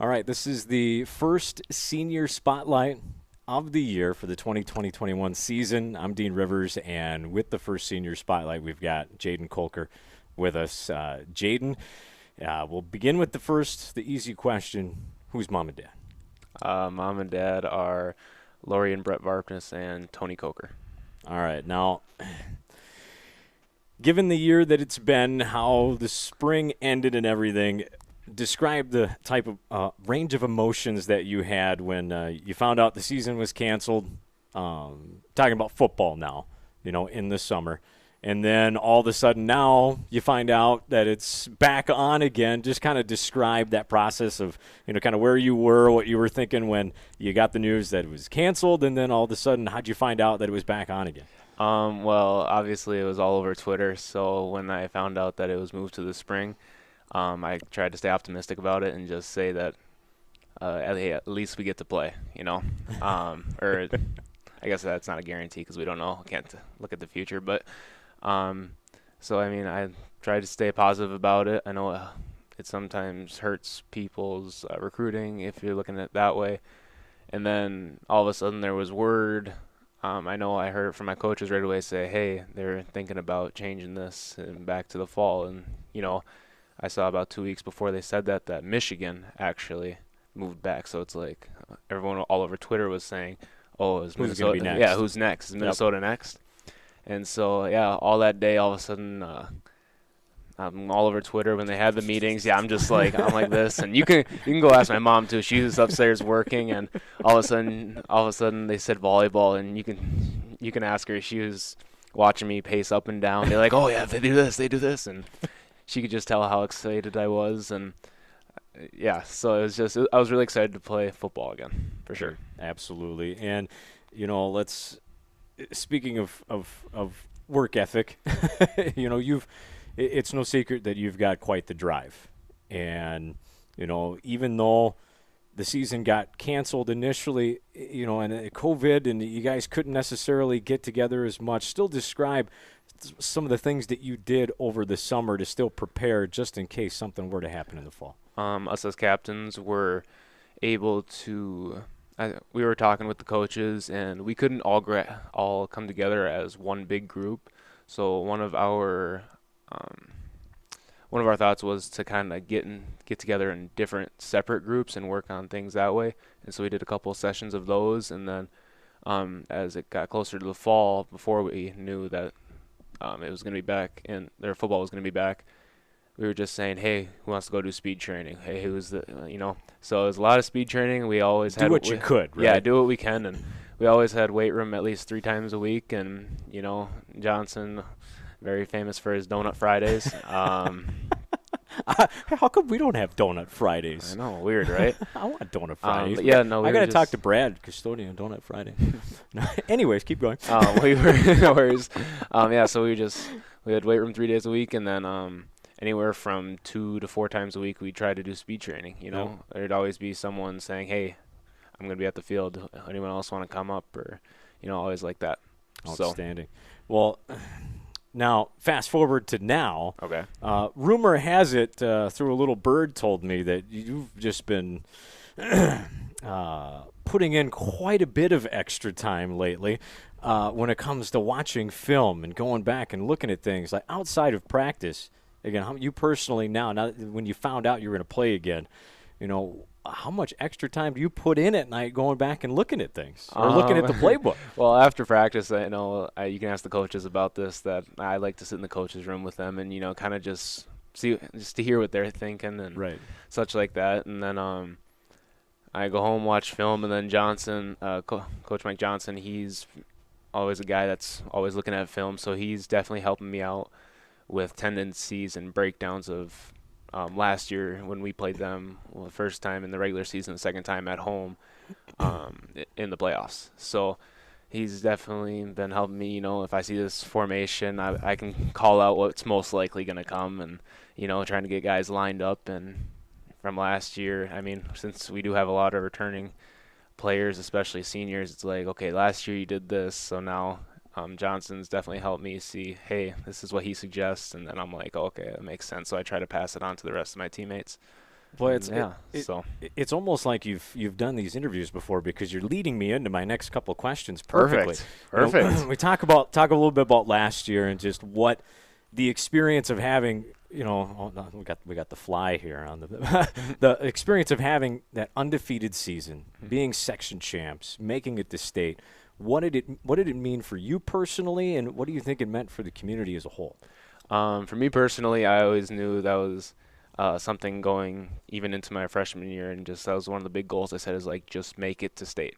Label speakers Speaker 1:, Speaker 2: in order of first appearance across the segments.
Speaker 1: All right, this is the first senior spotlight of the year for the 2020-21 season. I'm Dean Rivers, and with the first senior spotlight, we've got Jaden Kolker with us. Jaden, we'll begin with the easy question. Who's mom and dad?
Speaker 2: Mom and dad are Lori and Brett Varpness and Tony Kolker.
Speaker 1: All right, now, given the year that it's been, how the spring ended and everything, describe the type of range of emotions that you had when you found out the season was canceled. Talking about football now, in the summer. And then all of a sudden now you find out that it's back on again. Just kind of describe that process of, kind of where you were, what you were thinking when you got the news that it was canceled, and then all of a sudden how'd you find out that it was back on again?
Speaker 2: Well, obviously it was all over Twitter, so when I found out that it was moved to the spring, I tried to stay optimistic about it and just say that at least we get to play, or I guess that's not a guarantee because we don't know. Can't look at the future, but so I mean, I tried to stay positive about it. I know it sometimes hurts people's recruiting if you're looking at it that way. And then all of a sudden there was word. I know I heard it from my coaches right away say, hey, they're thinking about changing this and back to the fall. And, I saw about 2 weeks before they said that Michigan actually moved back. So it's like everyone all over Twitter was saying, oh, is
Speaker 1: Who's going to
Speaker 2: Minnesota?
Speaker 1: be next?
Speaker 2: Yeah, who's next? Is Minnesota next? And so, yeah, all that day, all of a sudden, I'm all over Twitter when they had the meetings. Yeah, I'm like this, and you can go ask my mom too. She's upstairs working, and all of a sudden they said volleyball, and you can ask her. She was watching me pace up and down. They're like, oh yeah, they do this, and she could just tell how excited I was, and yeah. So it was just I was really excited to play football again, for sure.
Speaker 1: Absolutely. And let's speaking of work ethic, it's no secret that you've got quite the drive. And, even though the season got canceled initially, and COVID, and you guys couldn't necessarily get together as much, still describe some of the things that you did over the summer to still prepare just in case something were to happen in the fall.
Speaker 2: Us as captains were able to we were talking with the coaches, and we couldn't all come together as one big group. So one of our thoughts was to kind of get together in different separate groups and work on things that way. And so we did a couple of sessions of those, and then as it got closer to the fall, before we knew that it was going to be back and their football was going to be back, we were just saying, hey, who wants to go do speed training? Hey, who's the, So it was a lot of speed training. We always had
Speaker 1: what you could, right?
Speaker 2: Yeah, do what we can. And we always had weight room at least 3 times a week. And, Johnson, very famous for his Donut Fridays.
Speaker 1: How come we don't have Donut Fridays?
Speaker 2: I know, weird, right?
Speaker 1: I want Donut Fridays.
Speaker 2: Yeah, no,
Speaker 1: I got to talk to Brad, custodian, Donut Friday. Anyways, keep going.
Speaker 2: We were, no worries. Yeah, so we had weight room 3 days a week, and then anywhere from 2 to 4 times a week we tried to do speed training. There'd always be someone saying, hey, I'm going to be at the field. Anyone else want to come up? Or, always like that.
Speaker 1: Outstanding. Well, now, fast forward to now.
Speaker 2: Okay.
Speaker 1: Rumor has it, through a little bird told me, that you've just been putting in quite a bit of extra time lately when it comes to watching film and going back and looking at things like outside of practice. Again, how you personally now when you found out you were going to play again, how much extra time do you put in at night going back and looking at things or looking at the playbook?
Speaker 2: Well, after practice, I know you can ask the coaches about this, that I like to sit in the coaches' room with them and, kind of just to hear what they're thinking and
Speaker 1: right.
Speaker 2: Such like that. And then I go home, watch film, and then Johnson, Coach Mike Johnson, he's always a guy that's always looking at film, so he's definitely helping me out with tendencies and breakdowns of last year when we played them, the first time in the regular season, the second time at home in the playoffs. So he's definitely been helping me. If I see this formation, I can call out what's most likely going to come and, trying to get guys lined up. And from last year, I mean, since we do have a lot of returning players, especially seniors, it's like, okay, last year you did this, so now Johnson's definitely helped me see, hey, this is what he suggests, and then I'm like, okay, that makes sense. So I try to pass it on to the rest of my teammates.
Speaker 1: Boy, it's almost like you've done these interviews before because you're leading me into my next couple of questions perfectly.
Speaker 2: Perfect.
Speaker 1: We talk a little bit about last year and just what the experience of having. We got the fly here on the experience of having that undefeated season, being section champs, making it to state. What did it mean for you personally, and what do you think it meant for the community as a whole?
Speaker 2: For me personally, I always knew that was something going even into my freshman year, and just that was one of the big goals I set is like just make it to state.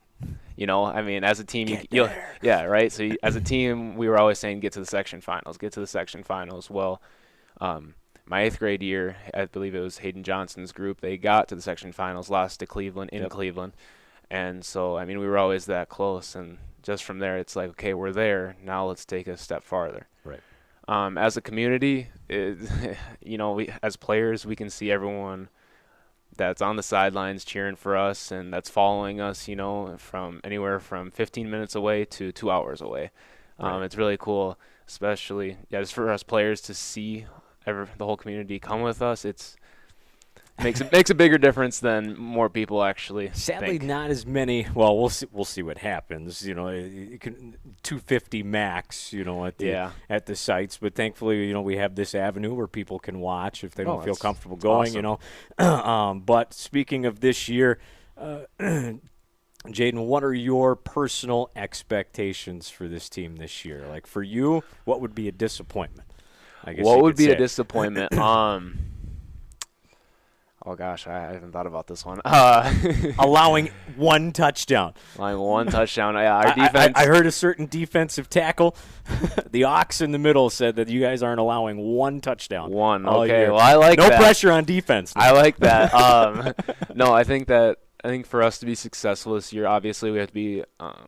Speaker 2: I mean, as a team, yeah, right. So as a team, we were always saying get to the section finals, get to the section finals. Well, my 8th grade year, I believe it was Hayden Johnson's group. They got to the section finals, lost to Cleveland in Cleveland, and so I mean we were always that close. And just from there, it's like okay, we're there now. Let's take a step farther.
Speaker 1: Right.
Speaker 2: As a community, as players, we can see everyone that's on the sidelines cheering for us and that's following us, from anywhere from 15 minutes away to 2 hours away.
Speaker 1: Right.
Speaker 2: It's really cool, especially just for us players to see the whole community come with us. It makes a bigger difference than more people actually
Speaker 1: Sadly,
Speaker 2: think.
Speaker 1: not as many. Well, we'll see what happens. It can 250 max. At the sites, but thankfully, we have this avenue where people can watch if they don't feel comfortable going.
Speaker 2: Awesome.
Speaker 1: But speaking of this year, Jaden, what are your personal expectations for this team this year? Like for you, what would be a disappointment? I guess
Speaker 2: what would be a disappointment? Oh gosh, I haven't thought about this one.
Speaker 1: Allowing one touchdown.
Speaker 2: Allowing one touchdown. Yeah, our defense.
Speaker 1: I heard a certain defensive tackle, the Ox in the middle, said that you guys aren't allowing one touchdown.
Speaker 2: One. Okay. Well, I like that.
Speaker 1: No pressure on defense.
Speaker 2: I like that. No, I think for us to be successful this year, obviously we have to be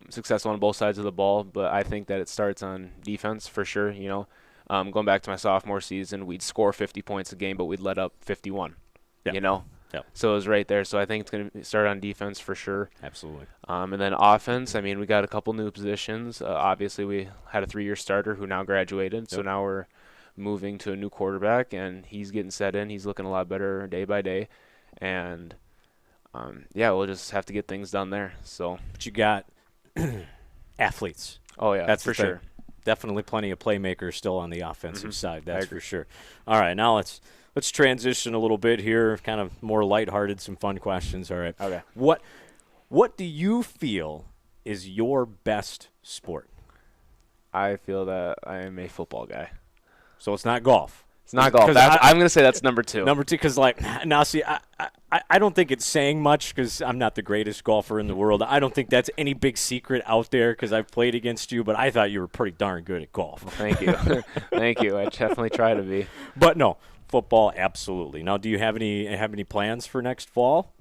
Speaker 2: successful on both sides of the ball. But I think that it starts on defense for sure. Going back to my sophomore season, we'd score 50 points a game, but we'd let up 51.
Speaker 1: Yep.
Speaker 2: So it was right there. So I think it's going to start on defense for sure.
Speaker 1: Absolutely.
Speaker 2: And then offense, I mean, we got a couple new positions. Obviously, we had a 3-year starter who now graduated. Yep. So now we're moving to a new quarterback, and he's getting set in. He's looking a lot better day by day. And, we'll just have to get things done there. So,
Speaker 1: but you got athletes.
Speaker 2: Oh, yeah,
Speaker 1: that's
Speaker 2: for sure.
Speaker 1: Definitely plenty of playmakers still on the offensive side. That's for sure. All right, now let's transition a little bit here, kind of more lighthearted, some fun questions. All right.
Speaker 2: Okay.
Speaker 1: What do you feel is your best sport?
Speaker 2: I feel that I am a football guy.
Speaker 1: So it's not golf.
Speaker 2: It's not golf. I'm going to say that's number 2.
Speaker 1: Number 2, because now see, I don't think it's saying much because I'm not the greatest golfer in the world. I don't think that's any big secret out there because I've played against you, but I thought you were pretty darn good at golf.
Speaker 2: Well, thank you. Thank you. I definitely try to be.
Speaker 1: But no, football, absolutely. Now, do you have any plans for next fall?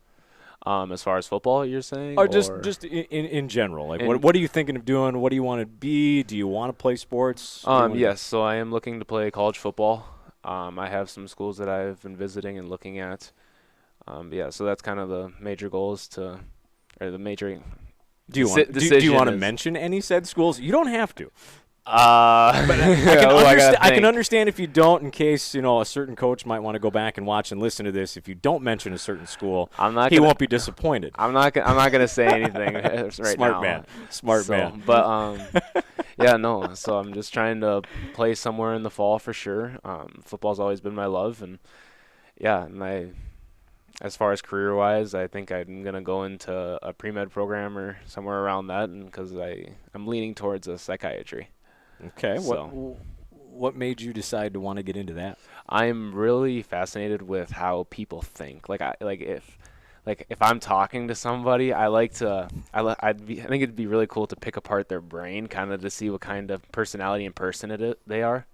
Speaker 2: As far as football, you're saying?
Speaker 1: Or just in general. Like, what are you thinking of doing? What do you want to be? Do you want to play sports?
Speaker 2: Yes, so I am looking to play college football. I have some schools that I've been visiting and looking at. So that's kind of the major goals or the major
Speaker 1: do you want to mention any said schools? You don't have to. But I can understand if you don't, in case a certain coach might want to go back and watch and listen to this. If you don't mention a certain school, he won't be disappointed.
Speaker 2: I'm not gonna say anything right now.
Speaker 1: Smart man.
Speaker 2: But So I'm just trying to play somewhere in the fall for sure. Football's always been my love, and as far as career-wise, I think I'm gonna go into a pre-med program or somewhere around that, and because I'm leaning towards a psychiatry.
Speaker 1: Okay. What made you decide to want to get into that?
Speaker 2: I'm really fascinated with how people think. If I'm talking to somebody, I think it'd be really cool to pick apart their brain, kind of to see what kind of personality and person they are.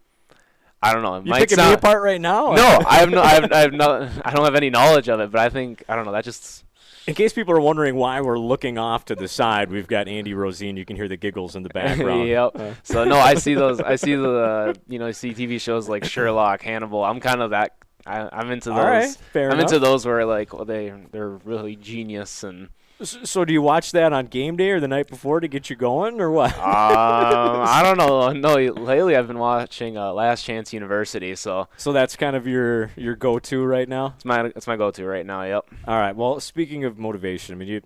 Speaker 2: I don't know.
Speaker 1: You picking me apart right now?
Speaker 2: No, I don't have any knowledge of it, but I don't know. That just.
Speaker 1: In case people are wondering why we're looking off to the side, we've got Andy Rosine. You can hear the giggles in the background.
Speaker 2: Yep. So no, I see those. I see see TV shows like Sherlock, Hannibal. I'm kind of that. I'm into those.
Speaker 1: All right, fair enough.
Speaker 2: Into those where they're really genius and
Speaker 1: So do you watch that on game day or the night before to get you going, or what?
Speaker 2: I don't know. No, lately I've been watching Last Chance University, so
Speaker 1: So that's kind of your go-to right now?
Speaker 2: it's my go-to right now. Yep.
Speaker 1: All right. Well, speaking of motivation, I mean,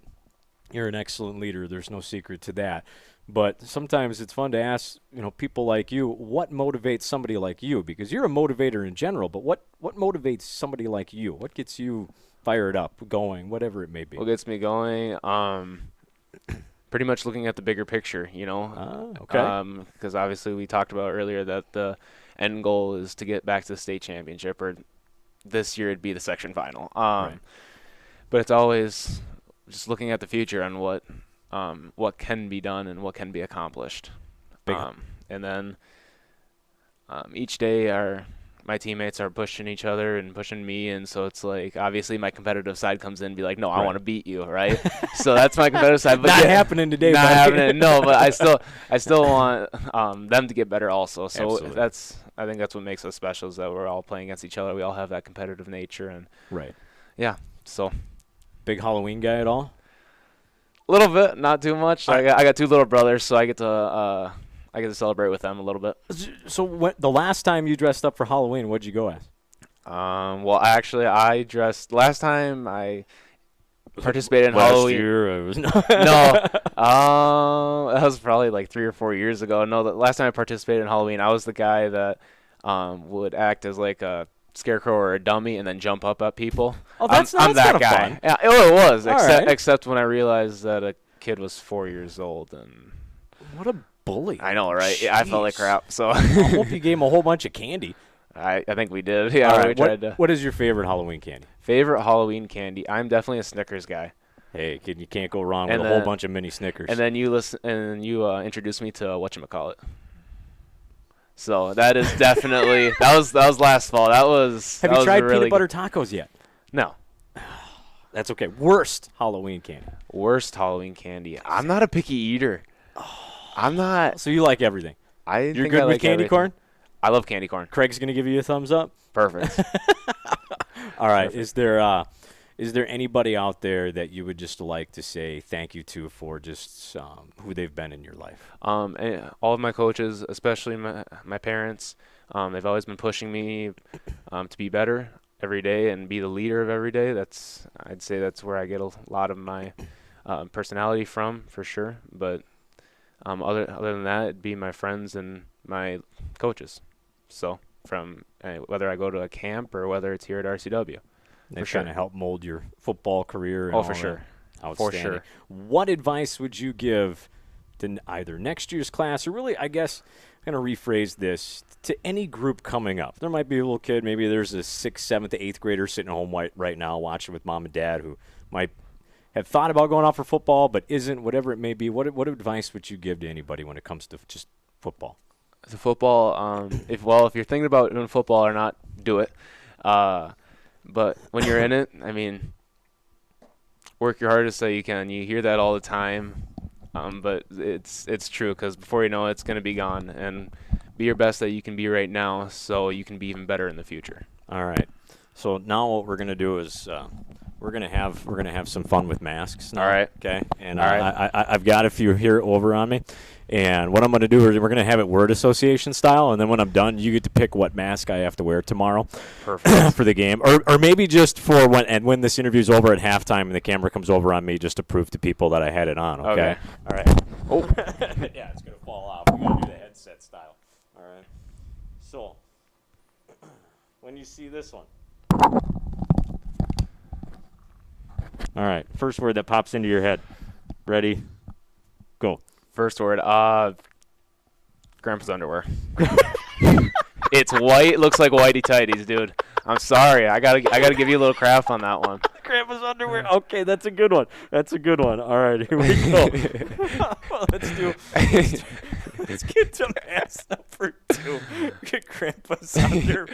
Speaker 1: you're an excellent leader. There's no secret to that. But sometimes it's fun to ask, people like you, what motivates somebody like you? Because you're a motivator in general, but what motivates somebody like you? What gets you fired up, going, whatever it may be?
Speaker 2: What gets me going? Pretty much looking at the bigger picture,
Speaker 1: Okay.
Speaker 2: Because obviously we talked about earlier that the end goal is to get back to the state championship, or this year it'd be the section final.
Speaker 1: Right.
Speaker 2: But it's always just looking at the future on what can be done and what can be accomplished.
Speaker 1: Big.
Speaker 2: And then each day my teammates are pushing each other and pushing me, and so it's like obviously my competitive side comes in and be like, no, I
Speaker 1: Right.
Speaker 2: want to beat you, right? So that's my competitive side. But
Speaker 1: Not happening today,
Speaker 2: not
Speaker 1: buddy.
Speaker 2: happening. No, but I still want them to get better also. So
Speaker 1: Absolutely.
Speaker 2: I think that's what makes us special, is that we're all playing against each other. We all have that competitive nature, and
Speaker 1: Right.
Speaker 2: so
Speaker 1: Big Halloween guy at all?
Speaker 2: a little bit, not too much. I got two little brothers, so I get to celebrate with them a little bit.
Speaker 1: So the last time you dressed up for Halloween, what'd you go as?
Speaker 2: Well, actually, I dressed last time I participated in
Speaker 1: Last
Speaker 2: Halloween.
Speaker 1: year, I was
Speaker 2: No, that was probably like 3 or 4 years ago. No, the last time I participated in Halloween, I was the guy that would act as like a scarecrow or a dummy and then jump up at people.
Speaker 1: Oh,
Speaker 2: I'm
Speaker 1: that's
Speaker 2: that
Speaker 1: kinda
Speaker 2: guy.
Speaker 1: fun.
Speaker 2: Yeah, it was.
Speaker 1: All right.
Speaker 2: Except when I realized that a kid was 4 years old, and
Speaker 1: What a bully.
Speaker 2: I know, right? Yeah, I felt like
Speaker 1: Jeez.
Speaker 2: crap. So
Speaker 1: I hope you gave him a whole bunch of candy.
Speaker 2: I think we did. Yeah,
Speaker 1: All
Speaker 2: we
Speaker 1: right.
Speaker 2: tried to.
Speaker 1: What is your favorite Halloween candy?
Speaker 2: Favorite Halloween candy? I'm definitely a Snickers guy.
Speaker 1: Hey, kid, you can't go wrong
Speaker 2: And
Speaker 1: with a whole
Speaker 2: then-
Speaker 1: bunch of mini Snickers.
Speaker 2: And then you introduced me to whatchamacallit. So that is definitely that was last fall. That was
Speaker 1: Have
Speaker 2: that
Speaker 1: you
Speaker 2: was
Speaker 1: tried
Speaker 2: really
Speaker 1: peanut butter tacos yet?
Speaker 2: No.
Speaker 1: That's okay. Worst Halloween candy.
Speaker 2: Worst Halloween candy. I'm not a picky eater. I'm not.
Speaker 1: So you like everything.
Speaker 2: You're
Speaker 1: You're good with candy corn?
Speaker 2: I love candy corn.
Speaker 1: Craig's going to give you a thumbs up?
Speaker 2: Perfect.
Speaker 1: All right.
Speaker 2: Perfect.
Speaker 1: Is there anybody out there that you would just like to say thank you to for just who they've been in your life?
Speaker 2: And all of my coaches, especially my parents, they've always been pushing me to be better every day and be the leader of every day. I'd say that's where I get a lot of my personality from, for sure. But other than that, it'd be my friends and my coaches. So from whether I go to a camp or whether it's here at RCW.
Speaker 1: They're
Speaker 2: sure.
Speaker 1: trying to help mold your football career. And
Speaker 2: Oh,
Speaker 1: all
Speaker 2: for
Speaker 1: that.
Speaker 2: sure.
Speaker 1: Outstanding.
Speaker 2: For sure.
Speaker 1: What advice would you give to either next year's class or really, I guess, I'm going to rephrase this, to any group coming up? There might be a little kid, maybe there's a 6th, 7th, 8th grader sitting at home right now watching with mom and dad who might have thought about going out for football but isn't, whatever it may be. What advice would you give to anybody when it comes to just football?
Speaker 2: The football, if you're thinking about doing football or not, do it. But when you're in it, I mean, work your hardest so you can. You hear that all the time, but it's true, because before you know it, it's going to be gone. And be your best that you can be right now, so you can be even better in the future.
Speaker 1: All right. So now what we're going to do is we're going to have some fun with masks now.
Speaker 2: All right.
Speaker 1: Okay. And
Speaker 2: All right.
Speaker 1: I've got a few here over on me. And what I'm going to do is we're going to have it word association style, and then when I'm done, you get to pick what mask I have to wear tomorrow for the game, or maybe just for when this interview's over at halftime and the camera comes over on me, just to prove to people that I had it on. Okay. All right. Oh. Yeah, it's going to fall off. We got to do the headset style. All right. So when you see this one. All right. First word that pops into your head. Ready? Go.
Speaker 2: First word, Grandpa's underwear. It's white. Looks like whitey tighties, dude. I'm sorry. I gotta give you a little crap on that one.
Speaker 1: Grandpa's underwear. Okay, that's a good one. That's a good one. All right, here we go. Let's get to mask number 2. Get Grandpa's underwear.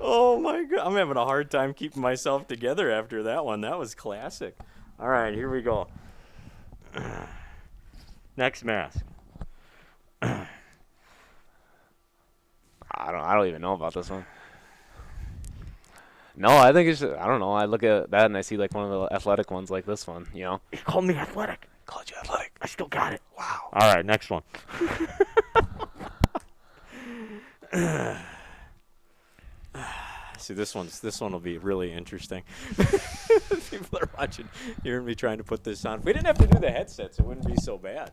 Speaker 1: Oh my God, I'm having a hard time keeping myself together after that one. That was classic. All right, here we go. Next mask.
Speaker 2: I don't even know about this one. No, I think it's. I don't know. I look at that and I see like one of the athletic ones, like this one. You know.
Speaker 1: He called me athletic.
Speaker 2: Called you athletic.
Speaker 1: I still got it.
Speaker 2: Wow.
Speaker 1: All right, next one. See, this one will be really interesting. People are watching, hearing me trying to put this on. If we didn't have to do the headsets, it wouldn't be so bad.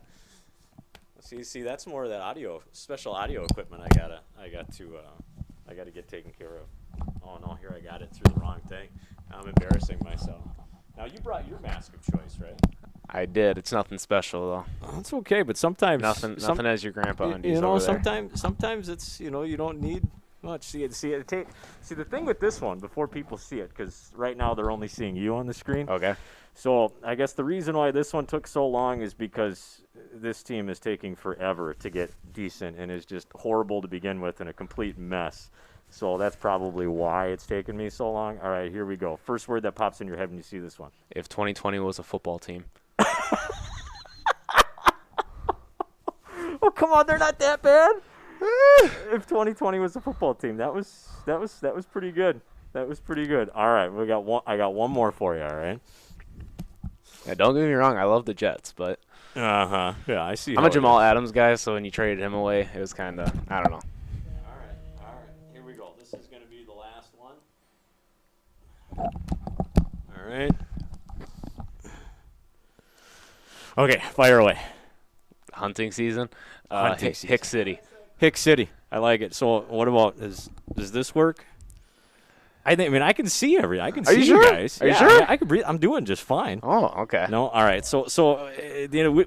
Speaker 1: See, that's more of that special audio equipment I got to get taken care of. Oh no, here I got it through the wrong thing. I'm embarrassing myself. Now you brought your mask of choice, right?
Speaker 2: I did. It's nothing special though.
Speaker 1: Oh, that's okay, but sometimes
Speaker 2: Nothing as your grandpa undies
Speaker 1: you know,
Speaker 2: over there.
Speaker 1: sometimes it's you don't need much. See, the thing with this one before people see it, because right now they're only seeing you on the screen.
Speaker 2: Okay.
Speaker 1: So I guess the reason why this one took so long is because this team is taking forever to get decent and is just horrible to begin with and a complete mess. So that's probably why it's taken me so long. All right, here we go. First word that pops in your head when you see this one.
Speaker 2: If 2020 was a football team.
Speaker 1: Oh, come on, they're not that bad. If 2020 was a football team, that was pretty good. That was pretty good. All right, I got one more for you, all right?
Speaker 2: Yeah, don't get me wrong. I love the Jets, but
Speaker 1: Yeah, I see.
Speaker 2: I'm a Jamal Adams guy, so when you traded him away, it was kind of, I don't know.
Speaker 1: All right. Here we go. This is going to be the last one. All right. Okay, fire away.
Speaker 2: Hunting season.
Speaker 1: Hunting season.
Speaker 2: Hick City.
Speaker 1: Hick City. I like it. So what about does this work? I mean, I can see everything. I can see
Speaker 2: you sure?
Speaker 1: you guys.
Speaker 2: Are you
Speaker 1: Yeah,
Speaker 2: sure?
Speaker 1: I can breathe. I'm doing just fine.
Speaker 2: Oh, okay.
Speaker 1: No, all right. So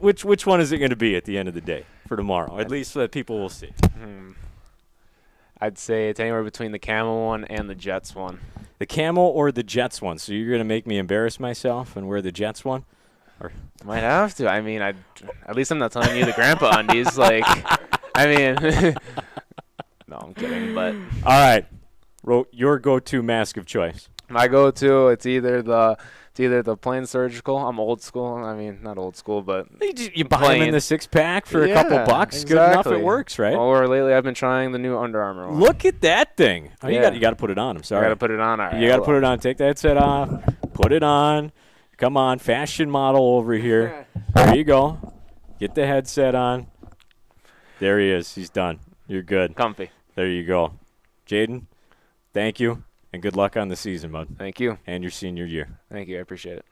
Speaker 1: which one is it going to be at the end of the day for tomorrow? At least so that people will see.
Speaker 2: I'd say it's anywhere between the Camel one and the Jets one.
Speaker 1: The Camel or the Jets one. So you're going to make me embarrass myself and wear the Jets one? Or
Speaker 2: Might have to. I mean, at least I'm not telling you the grandpa undies. Like, I mean, no, I'm kidding. But
Speaker 1: all right. Your go-to mask of choice.
Speaker 2: my go-to, it's either the plain surgical. I'm old school. I mean, not old school, but
Speaker 1: You buy them in the six-pack for a couple bucks.
Speaker 2: Exactly.
Speaker 1: Good enough, it works, right?
Speaker 2: Or lately, I've been trying the new Under Armour one.
Speaker 1: Look at that thing. Oh,
Speaker 2: Yeah.
Speaker 1: you got to put it on. I'm sorry.
Speaker 2: I got to put it on. All right,
Speaker 1: You got to put it on. Take that headset off. Put it on. Come on, fashion model over here. There you go. Get the headset on. There he is. He's done. You're good.
Speaker 2: Comfy.
Speaker 1: There you go. Jaden, thank you, and good luck on the season, bud.
Speaker 2: Thank you.
Speaker 1: And your senior year.
Speaker 2: Thank you. I appreciate it.